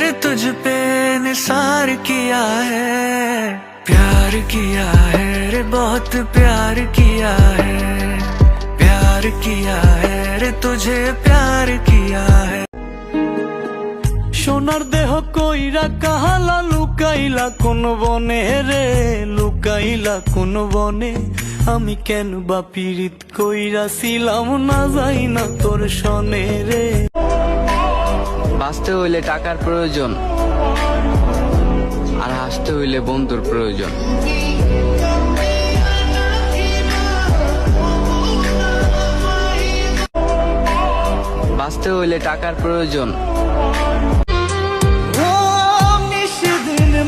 रे तुझ पे निसार किया है, प्यार किया है रे बहुत प्यार किया है, प्यार किया है रे तुझे प्यार किया है। সোনার দেহ কইরা কাহালা লুকাইলা কোন বনে রে, লুকাইলা কোন বনে, আমি কেন বা পীড়িত কইরাছিলাম না যাই না তোর সনে রে। বাঁচতে হইলে টাকার প্রয়োজন, আর হাসতে হইলে বন্ধুর প্রয়োজন। বাঁচতে হইলে টাকার প্রয়োজন।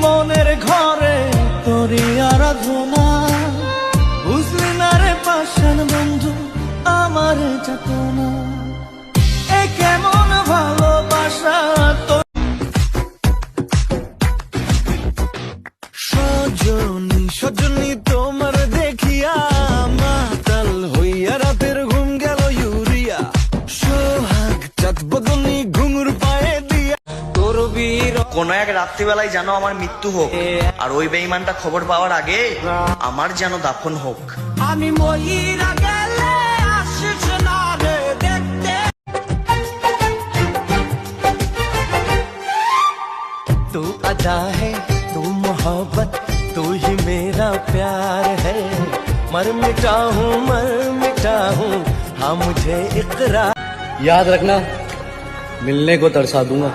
মনের ঘরে তোরি আরাধনা, বুঝলি না রে পাশান বন্ধু আমার যাতনা, এ কেমন ভালোবাসা তোর। সজনী সজনী তোমার দেখিয়া মাতাল হইয়া রাতের ঘুম গেল ইউরিয়া, সোহাগ চাঁদ বদনী ঘুঙুর পায়ে দিয়া তোর বীর। কোন এক রাত্রিবেলায় যেন আমার মৃত্যু হোক, আর ওই বেঈমানটা খবর পাওয়ার আগে আমার যেন দাফন হোক। আমি মহিরা গেলে আসিস না রে দেখতে, तू अदा है तू मोहब्बत तू ही मेरा प्यार है, मर मिटा हूँ हाँ मुझे इकरार। याद रखना, मिलने को तरसा दूंगा।